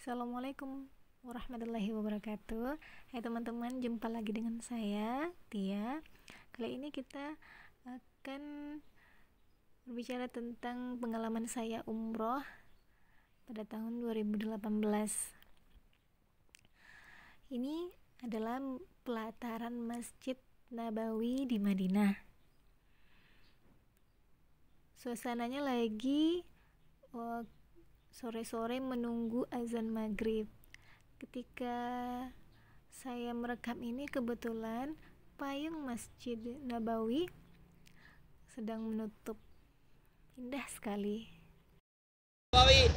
Assalamualaikum warahmatullahi wabarakatuh. Hai teman-teman, jumpa lagi dengan saya Tia. Kali ini kita akan berbicara tentang pengalaman saya umroh pada tahun 2018. Ini adalah pelataran Masjid Nabawi di Madinah. Suasananya lagi sore-sore menunggu azan maghrib. Ketika saya merekam ini, kebetulan payung Masjid Nabawi sedang menutup. Indah sekali.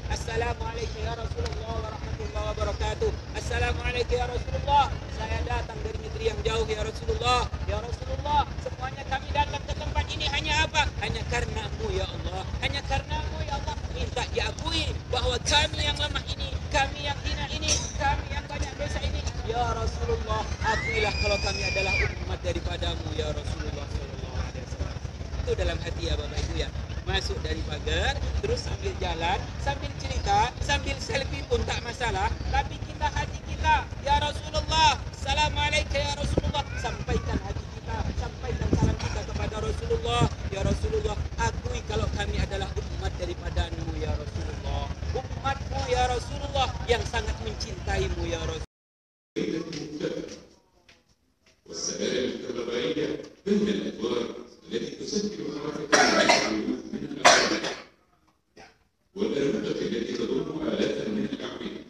Assalamualaikum ya Rasulullah warahmatullahi wabarakatuh. Assalamualaikum ya Rasulullah. Saya datang dari negeri yang jauh ya Rasulullah. Ya Rasulullah, semuanya kami datang ke tempat ini hanya apa? Hanya karenamu ya Allah. Hanya karenamu ya Allah. Minta diakui bahwa kami yang lemah ini, kami yang hina ini, kami yang banyak dosa ini. Ya Rasulullah, akuilah kalau kami adalah umat daripadamu ya Rasulullah sallallahu alaihi wasallam. Itu dalam hati ya Bapak Ibu ya. Masuk dari pagar, terus sambil jalan, sambil cerita, sambil selfie pun tak masalah. Tapi kita, hati kita, ya Rasulullah, Assalamualaikum ya Rasulullah. Sampaikan hati kita, sampaikan salam kita kepada Rasulullah. Ya Rasulullah, akui kalau kami adalah umat daripadamu ya Rasulullah. Umatmu ya Rasulullah yang sangat mencintaimu ya Rasulullah. والسائل الكهربائية من الأدوار التي تسكر حركة من الأعمال والأربطة التي تضم آلات من الأعمدة.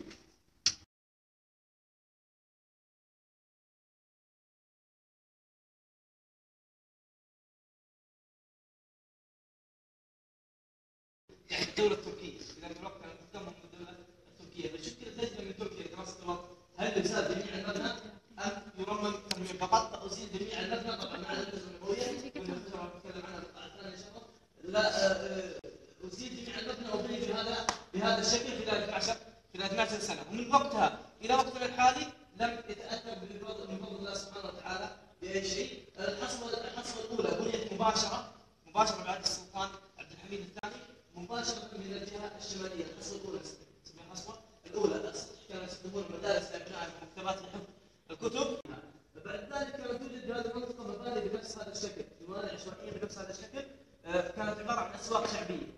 الدولة التركية، إذا انطلقنا نتكلم عن الدولة التركية، بشكل تجربة من تركيا دراسة الوقت، هل يزال جميع المبنى أم يرمم ترميم فقط تأصيل جميع المبنى طبعا مع الأجهزة النووية واللي نتكلم عنها القطاع الثاني إن شاء الله، لا أزيل جميع المبنى وبني بهذا الشكل خلال 12 سنة، ومن وقتها إلى وقتنا الحالي لم يتأثر من فضل الله سبحانه وتعالى بأي شيء. الحصوة الأولى بنيت مباشرة بعد السلطان عبد الحميد الثاني مباشرة من الجهة الشمالية. الحصوة الأولى اسمها الحصوة الأولى، السطح كانوا يستخدمون المدارس لأبناء المكتبات لحفظ الكتب. بعد ذلك كانت توجد في هذه المنطقة مباني بنفس هذا الشكل، مباني عشوائية بنفس هذا الشكل، كانت عبارة عن أسواق شعبية.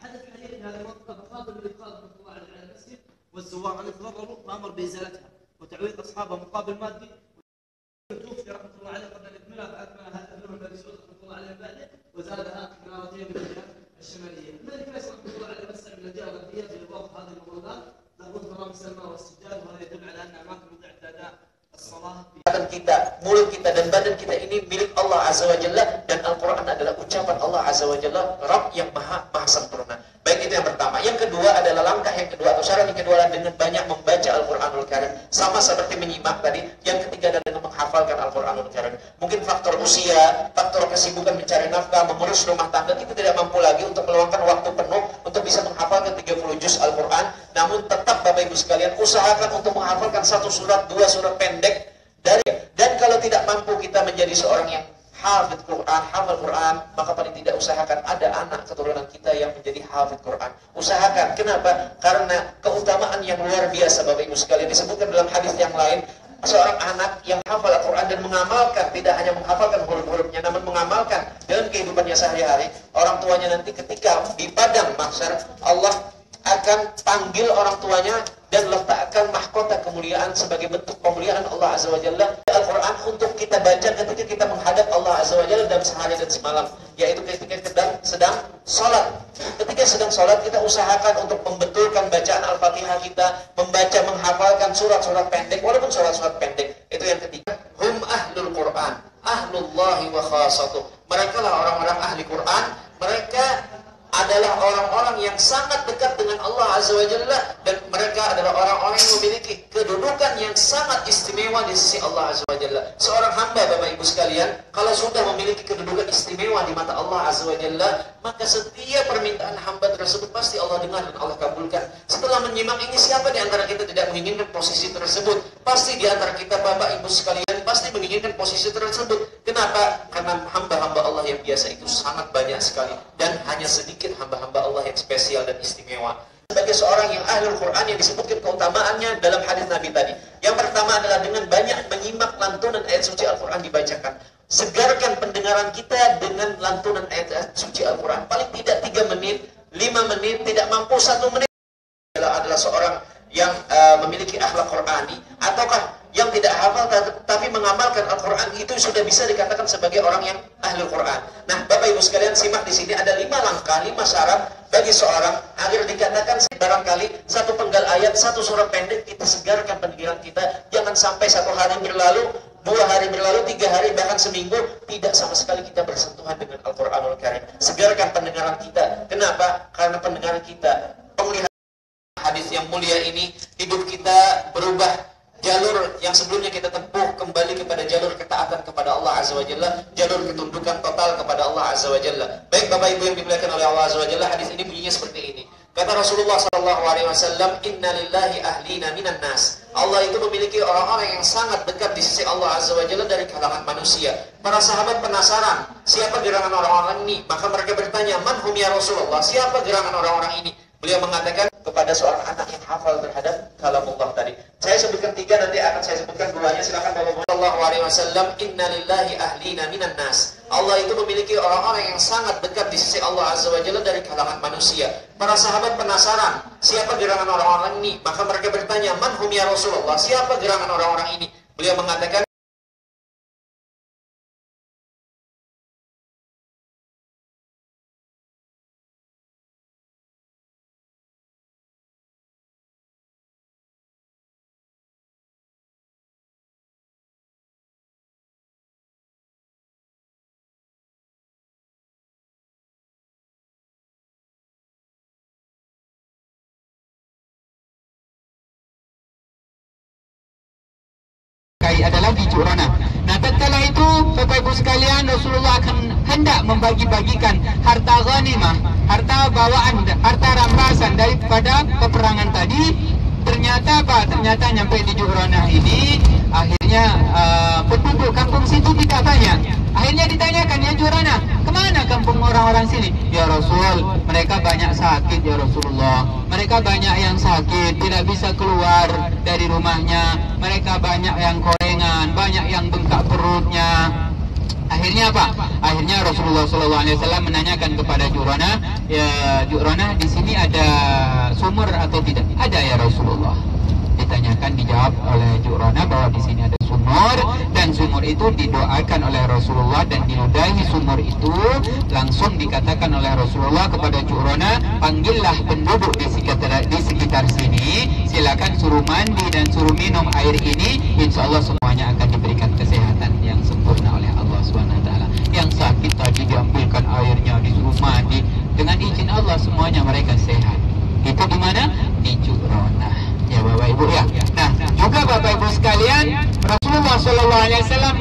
حدث حديث في هذه المنطقة مقابل للإدخال رحمة الله على المسجد والزوار أن يتضرروا فأمر بإزالتها وتعويض أصحابها مقابل مادي. توفي رحمة الله عليه قبل أن يكملها فأكملها ابنه الملك سعود رحمة الله عليه بعده وزادها منارتين من الجهة الشمالية. الملك فيصل رحمة الله عليه وسع من الجهة الغربية لإضافة هذه الممرات ضربت مرام سلمى والسجاد، وهذا يدل على أن أماكن وضع أداء الصلاة. Kita, mulut kita dan badan kita ini milik Allah Azza wa Jalla, dan Al-Quran adalah ucapan Allah Azza wa Jalla, Rabb yang maha sempurna. Baik, itu yang pertama. Yang kedua adalah langkah yang kedua atau syarat yang kedua adalah dengan banyak membaca Al-Quranul Karim. Sama seperti menyimak tadi. Yang ketiga adalah dengan menghafalkan Al-Quranul Karim. Mungkin faktor usia, faktor kesibukan mencari nafkah, mengurus rumah tangga, kita tidak mampu lagi untuk meluangkan waktu penuh untuk bisa menghafalkan 30 juz Al-Quran. Namun tetap Bapak Ibu sekalian, usahakan untuk menghafalkan 1 surat, 2 surat pendek. Dan kalau tidak mampu kita menjadi seorang yang hafidh Quran, hafal Quran, maka paling tidak usahakan ada anak keturunan kita yang menjadi hafidh Quran. Usahakan. Kenapa? Karena keutamaan yang luar biasa Bapak Ibu sekalian disebutkan dalam hadis yang lain. Seorang anak yang hafal Al-Quran dan mengamalkan, tidak hanya menghafalkan huruf-hurufnya, namun mengamalkan dalam kehidupannya sehari-hari, orang tuanya nanti ketika di padang mahsyar, Allah akan panggil orang tuanya dan letakkan mahkota kemuliaan sebagai bentuk pemuliaan Allah Azza wa Jalla. Al-Quran untuk kita baca ketika kita menghadap Allah Azza wa Jalla dalam sehari dan semalam, yaitu ketika kita sedang sholat. Ketika sedang sholat, kita usahakan untuk membetulkan bacaan Al-Fatihah kita, membaca, menghafalkan surat-surat pendek, walaupun surat-surat pendek. Itu yang ketiga. Hum ahlul Quran, ahlullahi wa khasatuh. Mereka lah orang-orang ahli Quran. Mereka adalah orang-orang yang sangat dekat dengan Allah Azza wa Jalla, dan mereka adalah orang-orang yang memiliki kedudukan yang sangat istimewa di sisi Allah Azza wa Jalla. Seorang hamba Bapak Ibu sekalian, kalau sudah memiliki kedudukan istimewa di mata Allah Azza wa Jalla, maka setiap permintaan hamba tersebut pasti Allah dengar dan Allah kabulkan. Setelah menyimak ini, siapa di antara kita tidak menginginkan posisi tersebut? Pasti di antara kita Bapak Ibu sekalian pasti menginginkan posisi tersebut. Kenapa? Karena hamba-hamba Allah yang biasa itu sangat banyak sekali, dan hanya sedikit hamba-hamba Allah yang spesial dan istimewa. sebagai seorang yang ahlul Quran yang disebutkan keutamaannya dalam hadis Nabi tadi. Yang pertama adalah dengan banyak menyimak lantunan ayat suci Al-Quran dibacakan. Segarkan pendengaran kita dengan lantunan ayat suci Al-Quran. Paling tidak 3 menit, 5 menit, tidak mampu 1 menit adalah seorang yang memiliki akhlak Qurani, ataukah yang tidak hafal tapi mengamalkan Al-Quran, itu sudah bisa dikatakan sebagai orang yang ahli Quran. Nah, Bapak Ibu sekalian, simak di sini ada 5 langkah, 5 syarat bagi seorang agar dikatakan barangkali 1 penggal ayat, 1 surah pendek kita segarkan pendengaran kita. Jangan sampai 1 hari berlalu, 2 hari berlalu, 3 hari, bahkan seminggu tidak sama sekali kita bersentuhan dengan Al-Quranul Karim. Segarkan pendengaran kita. Kenapa? Karena pendengaran kita, penglihatan hadis yang mulia ini, hidup kita berubah. Jalur yang sebelumnya kita tempuh kembali kepada jalur ketaatan kepada Allah Azza wa Jalla, jalur ketundukan total kepada Allah Azza wa Jalla. Baik Bapak Ibu yang dimuliakan oleh Allah Azza wa Jalla, hadis ini bunyinya seperti ini. Kata Rasulullah SAW, Inna lillahi ahlina minan nas. Allah itu memiliki orang-orang yang sangat dekat di sisi Allah Azza wa Jalla dari kalangan manusia. Para sahabat penasaran, siapa gerangan orang-orang ini? Maka mereka bertanya, Man hum ya Rasulullah? Siapa gerangan orang-orang ini? Beliau mengatakan kepada seorang anak yang hafal terhadap kalamullah tadi. Saya sebutkan 3, nanti akan saya sebutkan 2-nya. Silakan Bapak. Sallallahu alaihi wasallam, Inna lillahi ahlina minan nas. Allah itu memiliki orang-orang yang sangat dekat di sisi Allah Azza wa Jalla dari kalangan manusia. Para sahabat penasaran, siapa gerangan orang-orang ini? Maka mereka bertanya, Man hum ya Rasulullah? Siapa gerangan orang-orang ini? Beliau mengatakan, adalah di Jurana. Nah, tatkala itu Bapak Ibu sekalian, Rasulullah akan hendak membagi-bagikan harta ghanimah, harta bawaan, harta rampasan daripada peperangan tadi. Ternyata apa? Ternyata nyampe di Jurana ini, akhirnya penduduk kampung situ tidak banyak. Akhirnya ditanyakan, ya Jurana, kemana kampung orang-orang sini? Ya Rasul, mereka banyak sakit ya Rasulullah. Mereka banyak yang sakit, tidak bisa keluar dari rumahnya. Mereka banyak yang korengan, banyak yang bengkak perutnya. Akhirnya apa? Akhirnya Rasulullah SAW menanyakan kepada Jurana, ya Jurana, di sini ada sumur atau tidak? Ada ya Rasulullah. Ditanyakan, dijawab oleh Jurana bahwa di sini ada sumur, dan sumur itu didoakan oleh Rasulullah, dan diludahi sumur itu langsung dikatakan oleh Rasulullah kepada Jurana, panggillah penduduk di sekitar sini, silakan suruh mandi dan suruh minum air ini, insya Allah semuanya akan diberikan kesehatan yang sempurna oleh Allah SWT. Yang sakit tadi diambilkan airnya, disuruh mandi, dengan izin Allah semuanya mereka sehat. Itu di mana? Di Jurana. Ya Bapak Ibu ya. Nah, juga Bapak Ibu sekalian, Rasulullah SAW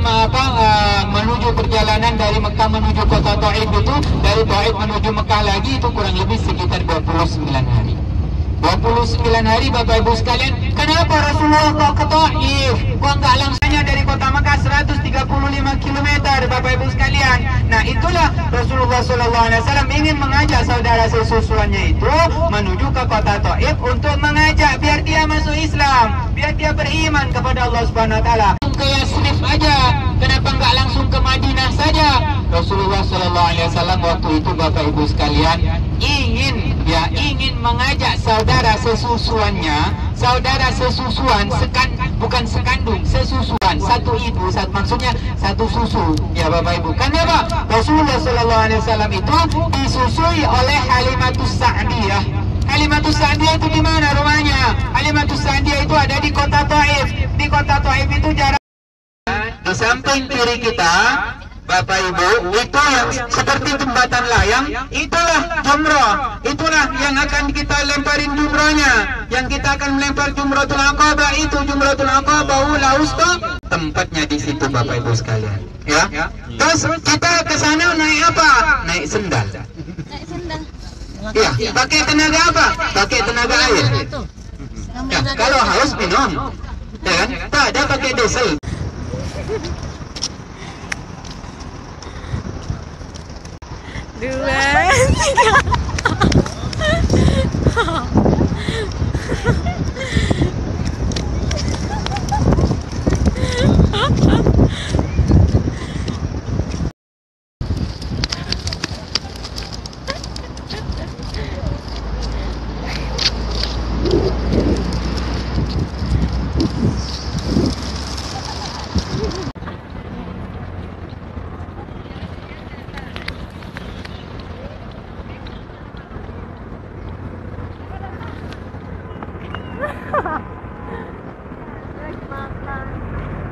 menuju perjalanan dari Mekah menuju kota Taif itu, dari Taif menuju Mekah lagi itu kurang lebih sekitar 29 hari. 29 hari Bapak Ibu sekalian. Kenapa Rasulullah kok ke Taif? Kok enggak langsungnya dari kota Mekah 135 km Bapak Ibu sekalian? Nah, itulah Rasulullah SAW ingin mengajak saudara sesusuannya itu menuju ke kota Taif untuk mengajak biar dia masuk Islam, biar dia beriman kepada Allah Subhanahu wa taala. Ke Yasrib aja, kenapa enggak langsung ke Madinah saja? Rasulullah SAW waktu itu Bapak Ibu sekalian ingin mengajak saudara sesusuannya, saudara sesusuan, bukan sekandung, sesusuan, satu ibu, maksudnya satu susu, ya Bapak Ibu. Kenapa? Rasulullah SAW itu disusui oleh Halimatus Sa'diyah. Halimatus Sa'diyah itu di mana rumahnya? Halimatus Sa'diyah itu ada di kota Taif. Di kota Taif itu jarak di samping kiri kita, Bapak Ibu, itu yang seperti jembatan layang, itulah jumrah. Itulah yang akan kita lemparin jumrahnya. Yang kita akan melempar Jumratul Aqabah, itu Jumratul Aqabah ula usta. Tempatnya di situ Bapak Ibu sekalian. Ya. Terus kita ke sana naik apa? Naik sendal. Naik sendal. Iya, pakai tenaga apa? Pakai tenaga air. Ya, kalau haus minum. Ya kan? Tak ada pakai diesel. Dua, tiga.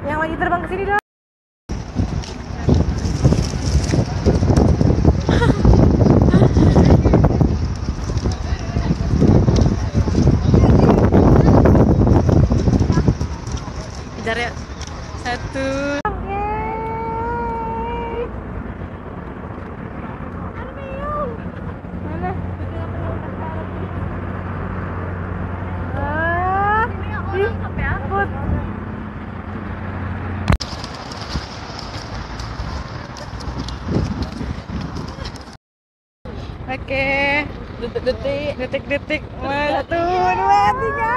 Yang lagi terbang ke sini dong. Kejar ya. 1. Oke, detik-detik, 1, 2, 3.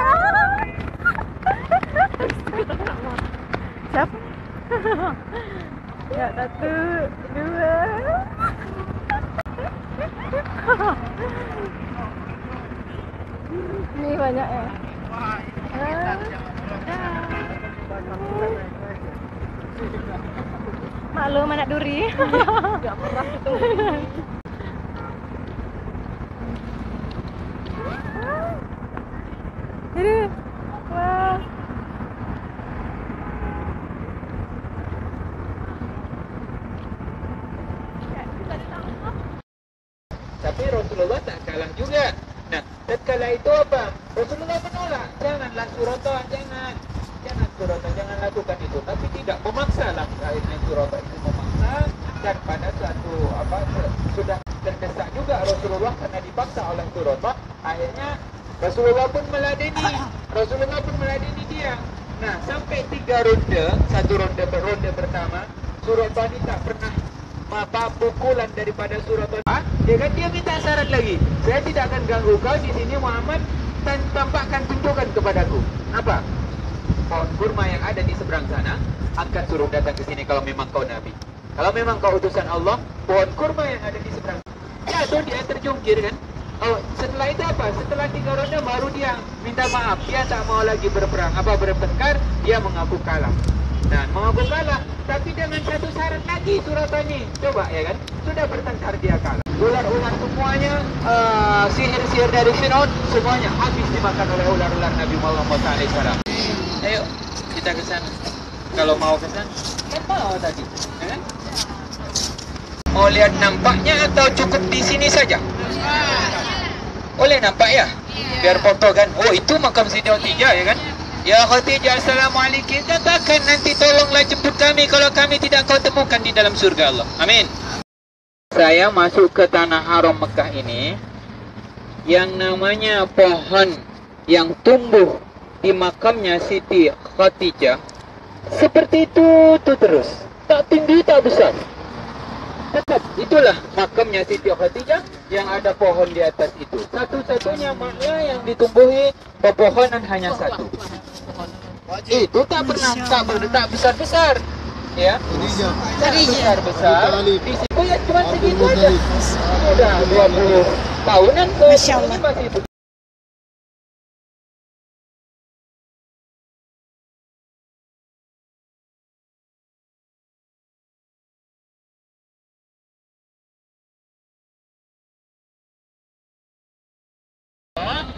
Siap? Ya, 1, 2. Ini banyak ya. Maklum anak duri. Gak pernah ketemu. Wah. Tapi Rasulullah tak kalah juga. Nah, tatkala itu apa? Rasulullah menolak. Janganlah suratan, jangan suratan, jangan lakukan itu. Tapi tidak memaksalah. Akhirnya suratan itu memaksa, dan pada suatu sudah terdesak juga Rasulullah karena dipaksa oleh suratan. Akhirnya Rasulullah pun meladeni dia. Nah, sampai 3 ronde, satu ronde pertama, suratan ini tak pernah pukulan daripada suratan. Dia minta syarat lagi. Saya tidak akan ganggu kau di sini, Muhammad, dan tampakkan, tunjukkan kepadaku. Apa? Pohon kurma yang ada di seberang sana, akan suruh datang ke sini kalau memang kau nabi. Kalau memang kau utusan Allah, pohon kurma yang ada di seberang jatuh, dia terjungkir kan. Oh, setelah itu apa? Setelah 3 ronde baru dia minta maaf. Dia tak mau lagi bertengkar, dia mengaku kalah. Dan mengaku kalah, tapi dengan satu syarat lagi suratannya. Coba ya kan, sudah bertengkar dia kalah. Ular-ular semuanya, sihir-sihir dari Firaun semuanya habis dimakan oleh ular-ular Nabi Muhammad SAW. Ayo kita ke sana. Kalau mau ke sana, kan mau tadi, ya kan? Mau lihat nampaknya atau cukup di sini saja? Boleh nampak ya? Biar foto kan. Oh, itu makam Siti Khadijah ya kan? Ya Khadijah, assalamualaikum. Katakan nanti tolonglah jemput kami kalau kami tidak kau temukan di dalam surga Allah. Amin. Saya masuk ke tanah haram Mekah ini, yang namanya pohon yang tumbuh di makamnya Siti Khadijah seperti itu terus, tak tinggi tak besar, tetap itulah makamnya Siti Khadijah yang ada pohon di atas itu. Satu-satunya makna yang ditumbuhi pepohonan hanya satu. Itu tak pernah tak besar-besar, ya. Tak besar-besar. Di situ ya cuma segitu aja. Sudah 20 tahunan ke sini masih itu.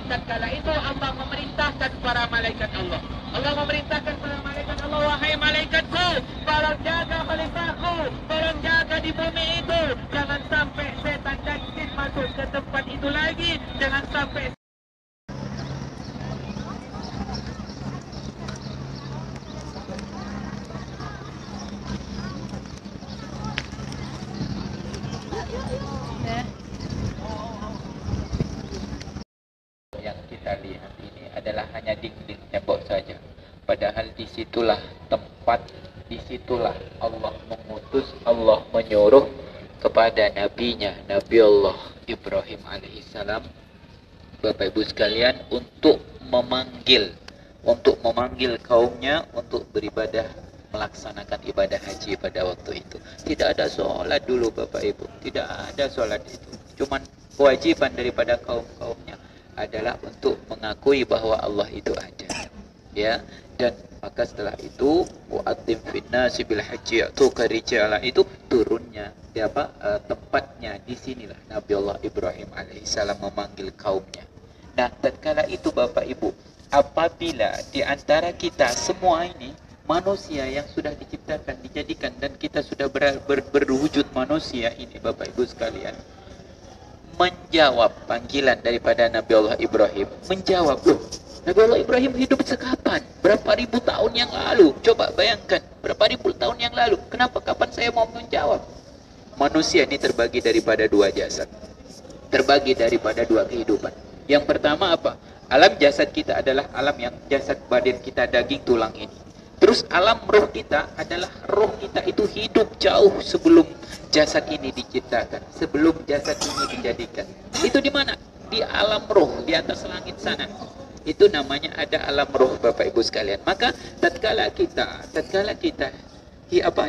Tatkala itu Allah memerintahkan para malaikat Allah. Allah memerintahkan para malaikat Allah, wahai malaikatku, tolong jaga khalifahku, tolong jaga di bumi itu. Jangan sampai setan dan jin masuk ke tempat itu lagi. Jangan sampai yang kita lihat ini adalah hanya dinding tembok saja. Padahal disitulah tempat, disitulah Allah mengutus, Allah menyuruh kepada nabinya, Nabi Allah Ibrahim alaihissalam, Bapak Ibu sekalian, untuk memanggil kaumnya untuk beribadah, melaksanakan ibadah haji pada waktu itu. Tidak ada sholat dulu Bapak Ibu, tidak ada sholat itu. Cuman kewajiban daripada kaumnya adalah untuk mengakui bahwa Allah itu ada, ya. Dan maka setelah itu wa'atim finnasi bil haji ya'tuka rijalan, itu turunnya tempatnya di sinilah Nabi Allah Ibrahim alaihissalam memanggil kaumnya. Nah, tatkala itu Bapak Ibu, apabila di antara kita semua ini manusia yang sudah diciptakan, dijadikan, dan kita sudah berwujud manusia ini, Bapak Ibu sekalian, menjawab panggilan daripada Nabi Allah Ibrahim, menjawab, loh, Nabi Allah Ibrahim hidup sekapan? Berapa ribu tahun yang lalu? Coba bayangkan, berapa ribu tahun yang lalu? Kenapa, kapan saya mau menjawab? Manusia ini terbagi daripada dua jasad, terbagi daripada dua kehidupan. Yang pertama apa? Alam jasad kita adalah alam yang jasad badan kita, daging tulang ini. Terus alam roh kita adalah roh kita itu hidup jauh sebelum jasad ini diciptakan, sebelum jasad ini dijadikan. Itu di mana? Di alam roh, di atas langit sana. Itu namanya ada alam roh, Bapak Ibu sekalian. Maka tatkala kita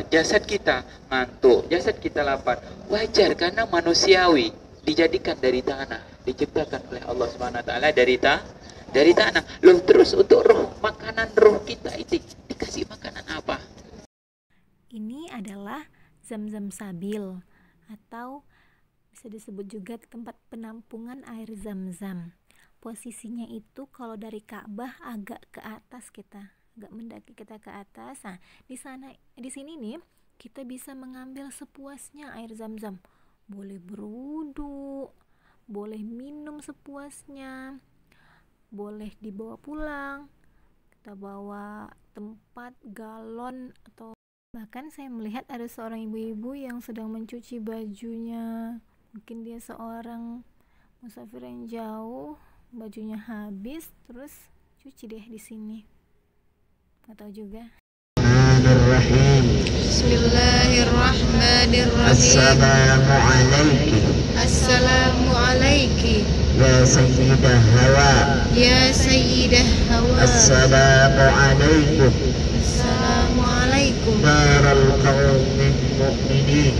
jasad kita ngantuk, jasad kita lapar, wajar karena manusiawi, dijadikan dari tanah, diciptakan oleh Allah Subhanahu wa taala dari tanah. Loh, terus untuk roh, makanan roh kita itu dikasih makanan apa? Ini adalah zam-zam sabil, atau bisa disebut juga tempat penampungan air zam-zam. Posisinya itu kalau dari Ka'bah agak ke atas, kita agak mendaki kita ke atas. Nah, di sini nih kita bisa mengambil sepuasnya air zam-zam. Boleh berwudu, boleh minum sepuasnya, boleh dibawa pulang, kita bawa tempat galon, atau bahkan saya melihat ada seorang ibu-ibu yang sedang mencuci bajunya. Mungkin dia seorang musafir yang jauh, bajunya habis, terus cuci deh di sini. Nggak tahu juga. Bismillahirrahmanirrahim. Assalamualaikum. Ya Sayyidah Hawa. Ya Sayyidah Hawa. Assalamualaikum. Assalamualaikum. Daral qaumin mu'minin.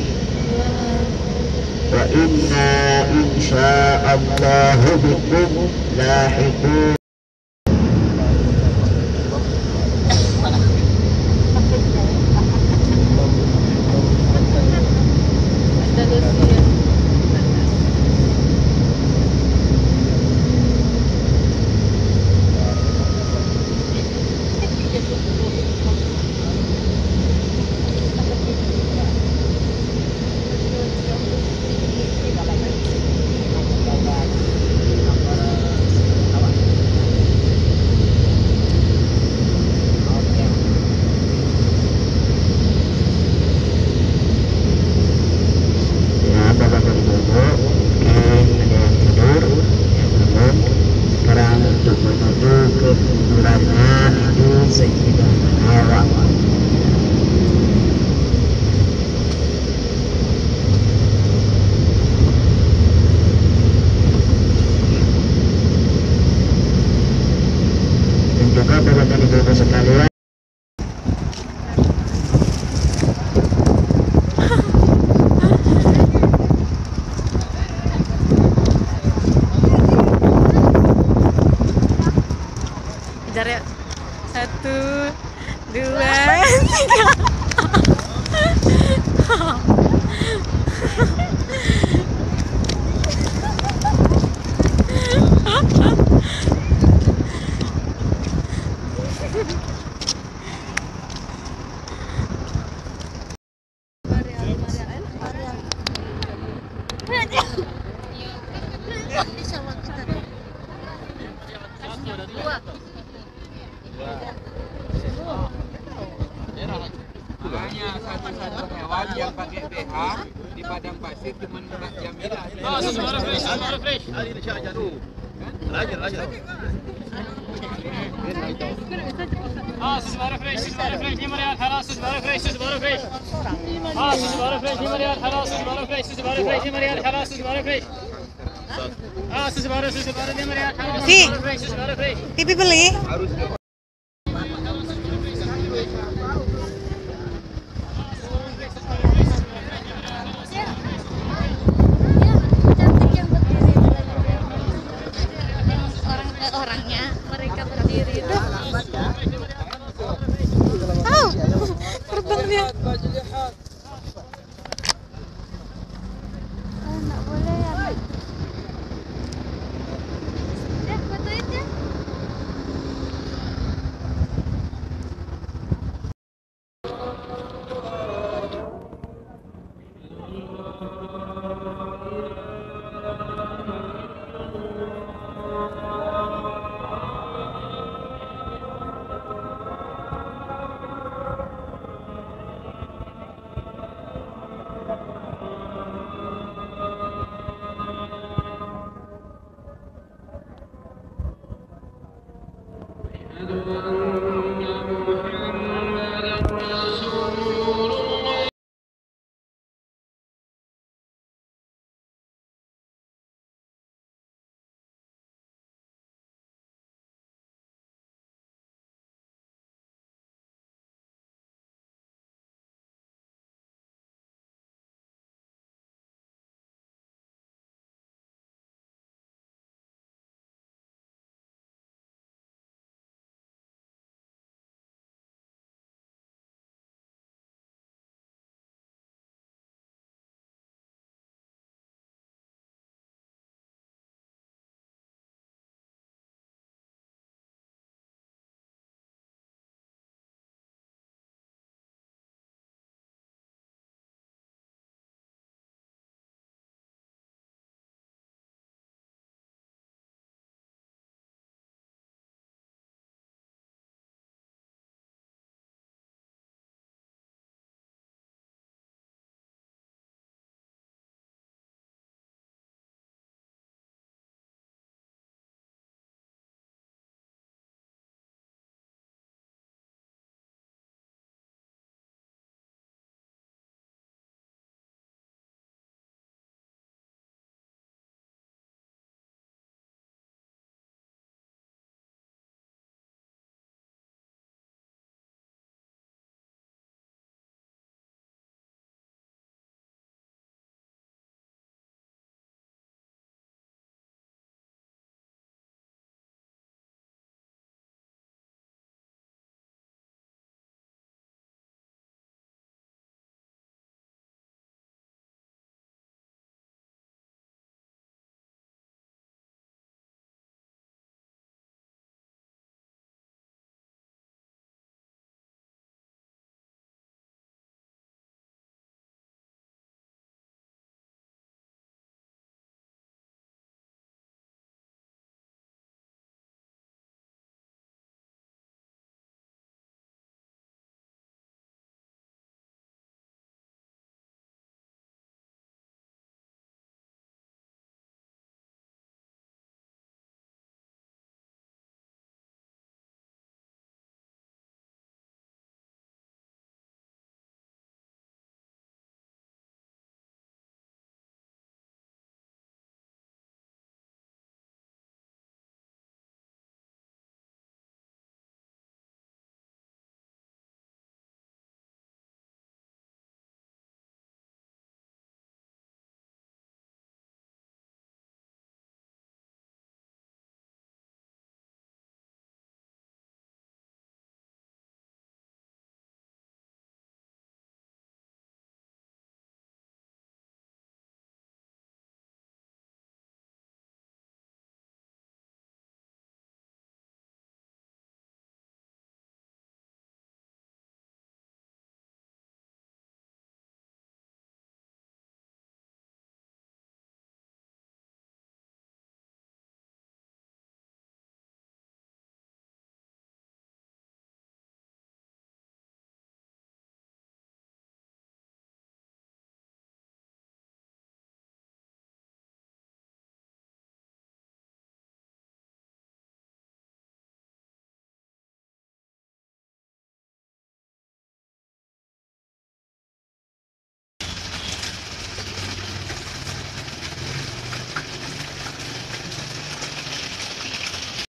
Wa inna insya'allahu bikum lahiqun. Kejar ya. 1, 2, 3. Hanya satu-satu hewan yang pakai BH di padang pasir cuma Mbak Jamilah. Suara fresh. Suara fresh. Nimariat haras suara fresh. Suara fresh. Nimariat haras suara fresh. Suara fresh. Nimariat haras suara fresh. Suara Nimariat haras suara fresh. TV beli. Orangnya mereka berdiri. Terbang dia. Nggak boleh ya. Ya, fotoin ya. أشهد أن